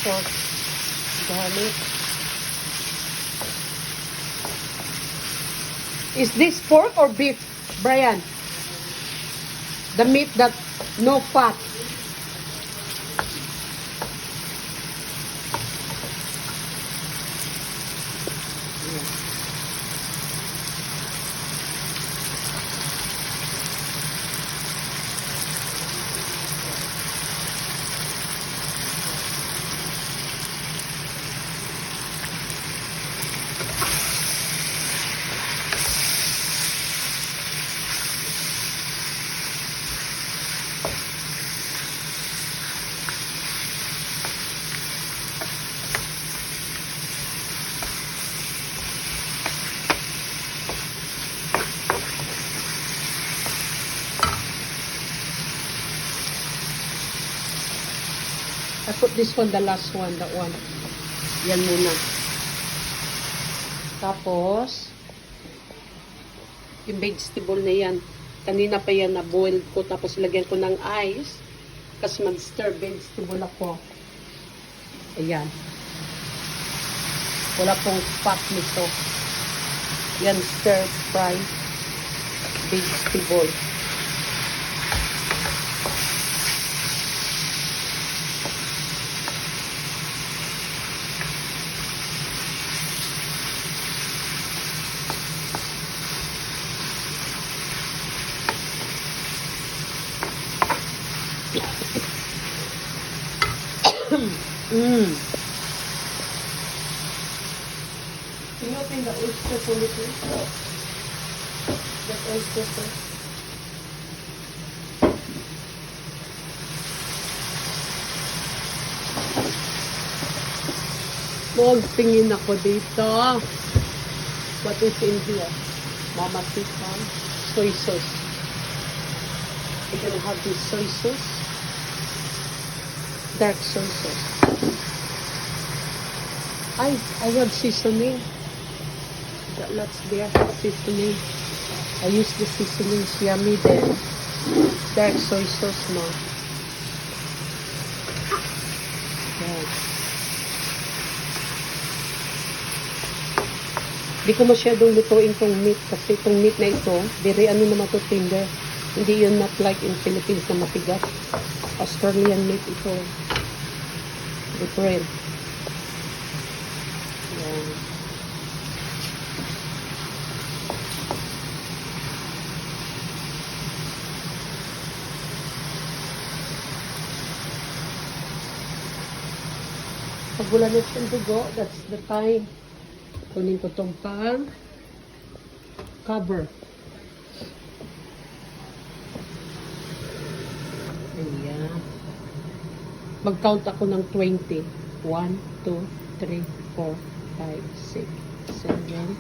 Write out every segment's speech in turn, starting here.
pork, garlic. Is this pork or beef, Brian? The meat that no fat. I put this one, the last one, that one. Yan muna. Tapos, yung vegetable na yan. Kanina pa yan na-boil ko. Tapos, lagyan ko ng ice. Kasi mag-stir vegetable ako. Ayan. Wala pong fat nito. Yan, stir fry vegetable. Pinutin the oyster po nito. That oyster po. Magtingin ako dito. What is in here? Mama Tiffan. Soy sauce. I'm gonna have this soy sauce. Dark soy sauce. I have seasoning. Got lots there. Seasoning. I use the seasoning. Yummy then. Dark soy sauce mo. Yan. Hindi ko masyadong lutuin tong meat kasi itong meat na ito, very ano naman ito, tender. Hindi yun not like in Philippines na matigas. Australian meat ito. Different. Yan. Pag wala na siyang dugo, that's the time. Kunin ko itong pang cover. Ayan. Mag-count ako ng 20. 1, 2, 3, 4, 5, 6, 7,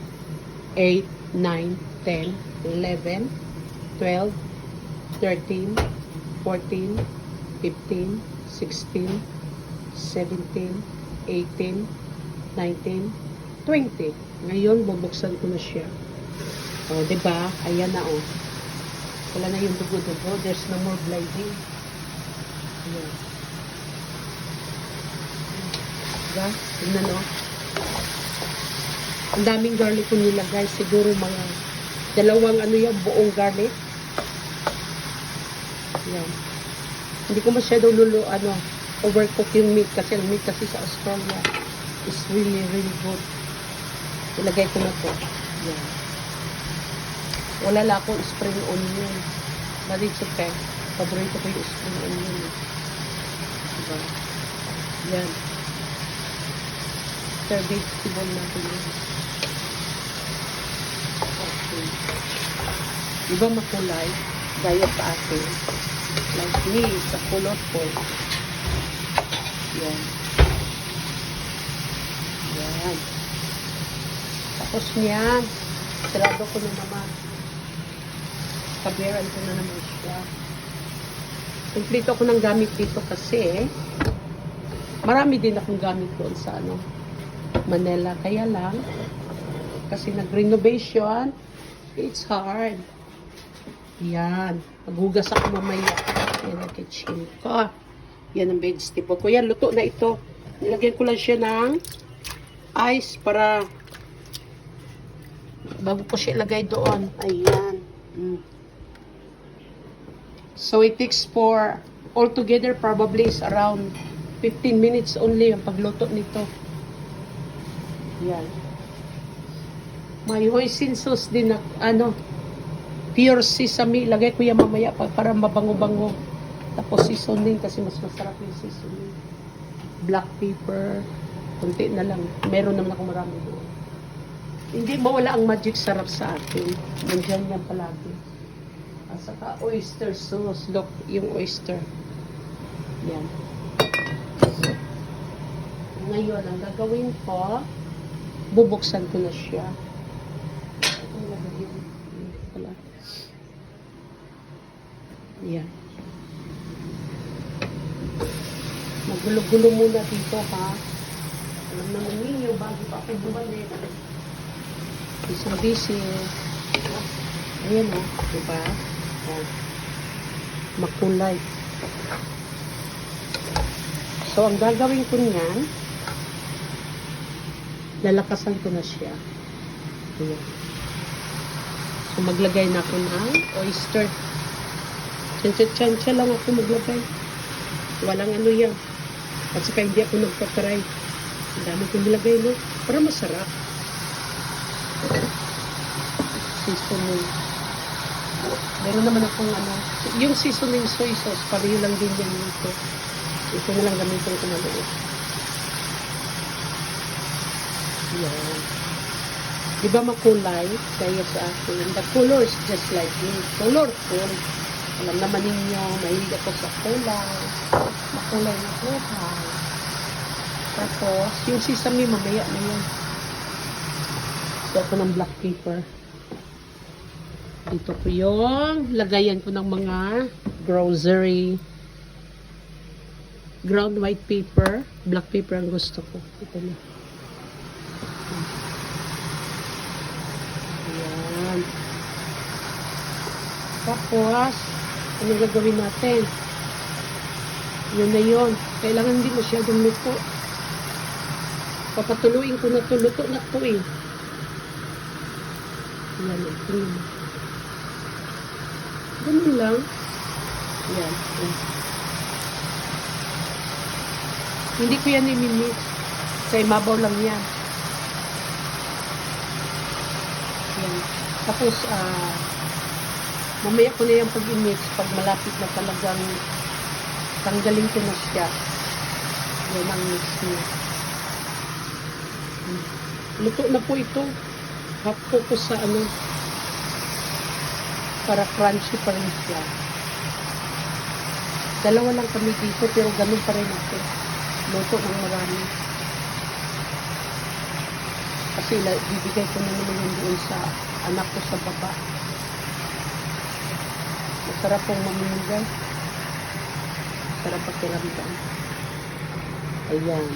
8, 9, 10, 11, 12, 13, 14, 15, 16, 17, 18, 19, 20. Ngayon, bubuksan ko na siya. O, diba? Ayan na, o. Wala na yung dugo-dugo. There's no more bleeding. Ayan. Diba? Tingnan, o. Ang daming garlic ko nilagay. Siguro mga dalawang ano yung buong garlic. Ayan. Hindi ko masyado overcook yung meat kasi ang meat kasi sa Australia is really, really good. Ilagay ko na po. Yan. Wala lang akong spring onion. But it's okay. Paborito ko yung spring onion. Diba? Yan. Stir vegetable natin yun. Okay. Diba makulay? Gaya sa akin. Like me, sa kulot ko. Yan. Yan. Tapos niyan, sarado ko na naman. Kaberan ko na naman siya. Complete ako ng gamit dito kasi marami din akong gamit doon sa Manila. Kaya lang, kasi nag-renovation, it's hard. Yan. Maghugas ako mamaya. Yan ang kitchen ko. Yan ang vegetable ko. Yan, luto na ito. Nilagyan ko lang siya ng ice para bago ko siya ilagay doon. Ayan. So it takes for altogether probably is around 15 minutes only ang pagluto nito. Yan. May hoisin sauce din na pure sesame. Lagay ko yan mamaya para mabango-bango. Tapos seasoning kasi mas masarap yung seasoning. Black pepper. Kunti na lang. Meron naman ako marami doon. Hindi mawala ang magic sarap sa akin. Nandiyan yan palagi. At saka oyster sauce. Look, yung oyster. Yan. So, ngayon, ang gagawin ko, bubuksan ko na siya. Yan. Magulo-gulo muna dito, ha? Alam naman ninyo, bago pa ako bumalik. Busy. Ayan, o. Diba? Yan. Makulay. So, ang gagawin ko niyan, lalakasan ko na siya. Ayan. So, maglagay na ako ng oyster. Tsansya lang ako maglagay. Walang ano yan. At saka hindi ako nagpa-try. Ang dami kong nilagay, no? Para masarap. Seasoning. Meron naman akong yung seasoning soy sauce, pareho lang din yan dito. Ito na lang gamitin ko na doon. Yan. Diba makulay? Kaya sa akin. The color is just like this. Colorful. Alam naman ninyo, mahilig ako sa kulay. Makulay na kulay. Tapos, yung sesame mamaya na yan. So, ako ng black pepper. Dito ko yung lagayan ko ng mga grocery. Ground white pepper. Black pepper ang gusto ko. Ito na. Ayan. Tapos, ano gagawin natin? Yun na yun. Kailangan hindi masyadong luto. Papatuluin ko na ito. Luto na ito eh. Ayan. Ayan. Ganun lang. Ayan. Hindi ko yan i-mix. Sa imabaw lang yan. Ayan. Tapos, mamaya ko na yung pag-i-mix pag malapit na talagang tanggalin ko na siya. Yan ang mix niya. Luto na po ito. Half focus sa para crunchy pa rin siya. Dalawa lang kami dito pero ganun pa rin ako. Luto ng marami. Kasi bibigay ko na naman yun doon sa anak ko sa baba. Masarap pong mamimigay. Masarap pakiramdam. Ayan.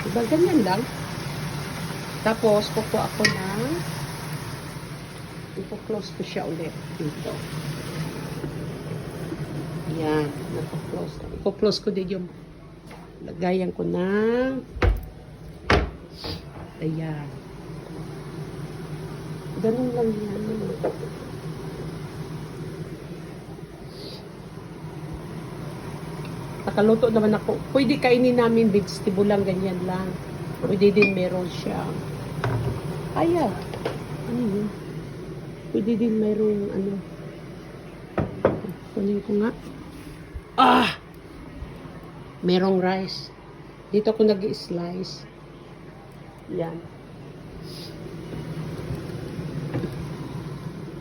Diba ganyan lang? Tapos, kukuha ako ng ipo-close ko siya ulit dito. Ayan. Ipo-close. Ipo-close ko din yung lagayan ko ng ayan. Ganun lang yan. Nakaluto naman ako. Pwede kainin namin vegetable lang, ganyan lang. Pwede din meron siya. Ayan. Ano yun? Pwede din meron kunin ko nga. Merong rice. Dito ako nag-slice. Yan.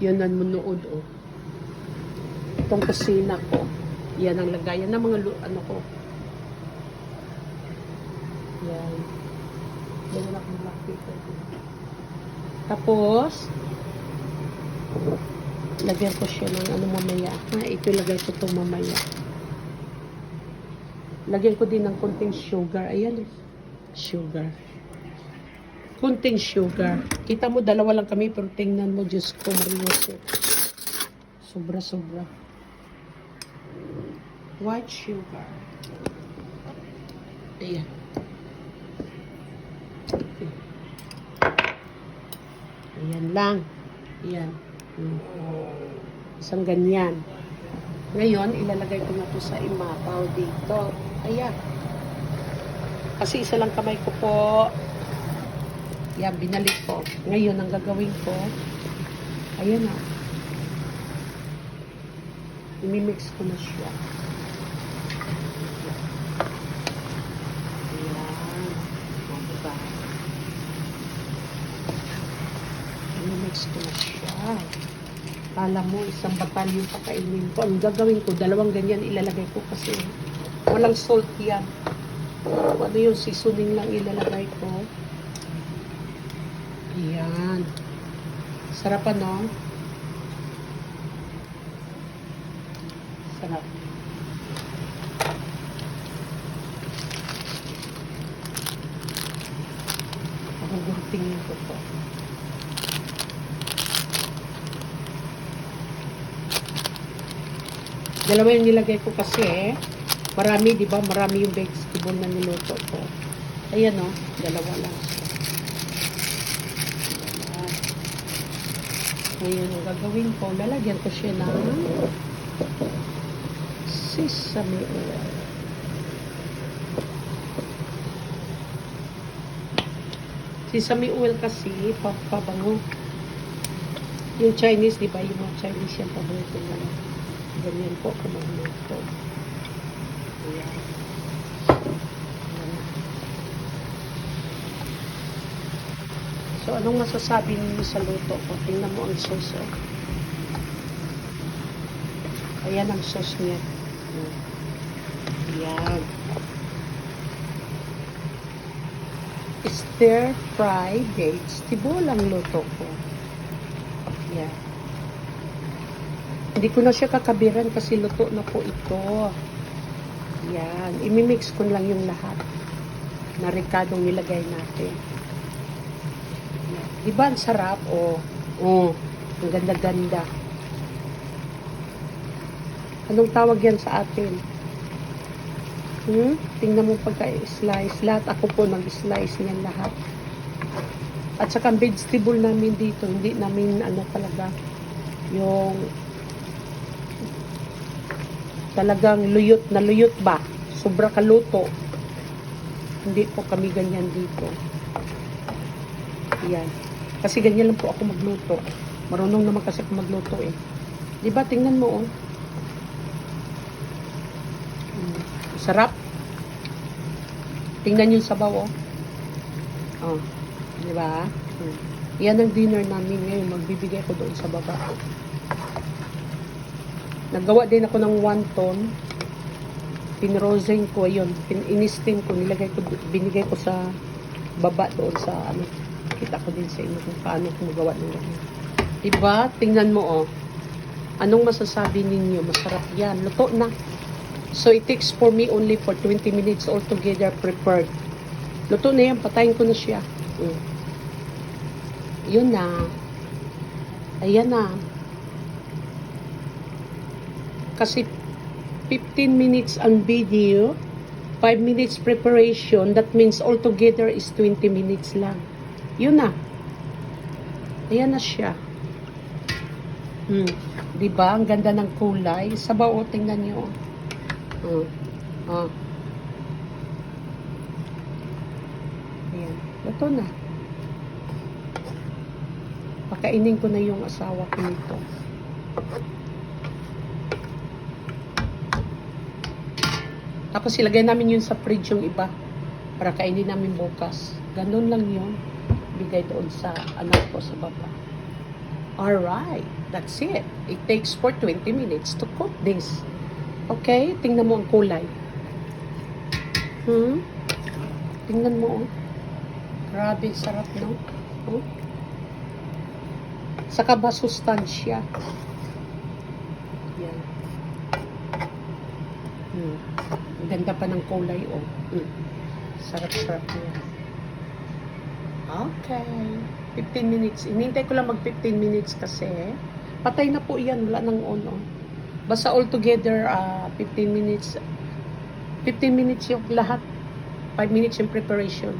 Yun ang munood, oh. Itong kusina ko. Yan ang lagayan ng mga ko. Yan. Yan ang black paper. Tapos, lagyan ko siya ng mamaya. Ito lagay ko itong mamaya. Lagyan ko din ng konting sugar. Ayan. Sugar. Konting sugar. Kita mo, dalawa lang kami, pero tingnan mo, Diyos ko, marinos. Sobra-sobra. White sugar. Ayan. Ayan lang. Ayan. Isang ganyan. Ngayon, ilalagay ko na to sa imabaw dito. Ayan. Kasi isa lang kamay ko po. Yan, binalik ko. Ngayon, ang gagawin ko, ayan na. Imimix ko na siya. Ayan. O, diba? Imimix ko na siya. Kala mo, isang batalyon pa kainin ko. Ang gagawin ko, dalawang ganyan ilalagay ko kasi walang salt yan. Ano yung seasoning lang ilalagay ko. Ayan. Sarap ano? Sarap. Paguguntingin ko to. Dalawa yung nilagay ko kasi marami, di ba? Marami yung vegetable na niluto ko. Ayan o, dalawa lang siya. Ngayon, ang gagawin ko, lalagyan ko siya ng sesame oil. Sesame oil kasi, pabango. Yung Chinese, di ba? Yung mga Chinese yan, paborito na lang. Ganyan po, kumagluto. Ayan. So, anong masasabi niyo sa luto ko? Tingnan mo ang sauce. Oh. Ayan ang sauce niya. Ayan. Stir fry vegetable ang luto ko. Ayan. Hindi ko na siya kakabiran kasi luto na po ito. Ayan. Imimix ko lang yung lahat na ricadong nilagay natin. Diba ang sarap? Ang ganda-ganda. Anong tawag yan sa atin? Tingnan mo pagka-slice. Lahat ako po nag-slice niyan lahat. At saka ang vegetable namin dito, hindi namin talaga yung talagang luyot na luyot ba? Sobra kaluto. Hindi po kami ganyan dito. Yan. Kasi ganyan lang po ako magluto. Marunong naman kasi ako magluto eh. Diba? Tingnan mo oh. Sarap. Tingnan yung sabaw oh. Oh. Diba? Yan ang dinner namin ngayon. Magbibigay ko doon sa baba. Naggawa din ako ng wonton. Pinrosing ko yun. Inistin ko. Binigay ko sa baba doon sa ano. Kita ko din sa inyo kung paano kumagawa ng ganyan. Diba? Tingnan mo, oh. Anong masasabi ninyo? Masarap yan. Luto na. So, it takes for me only for 20 minutes altogether prepared. Luto na yan. Patayin ko na siya. Yun na. Ayan na. Kasi 15 minutes ang video, 5 minutes preparation, that means altogether is 20 minutes lang. Yun na. Ayan na siya. Diba? Ang ganda ng kulay. Sabaw, tingnan nyo. Ayan. Ito na. Pakainin ko na yung asawa ko nito. Tapos ilagay namin yun sa fridge yung iba. Para kainin namin bukas. Ganun lang yun. Bigay doon sa anak ko sa baba. Alright, that's it. It takes for 20 minutes to cook this. Okay, tingnan mo ang kulay. Tingnan mo. Grabe, sarap no? Saka ba sustansya? Yan. Ang ganda pa ng kulay oh. Sarap-sarap yan. Okay. 15 minutes. Inintay ko lang mag 15 minutes kasi patay na po yan. Wala nang on. Basta all together 15 minutes. 15 minutes yung lahat. 5 minutes yung preparation.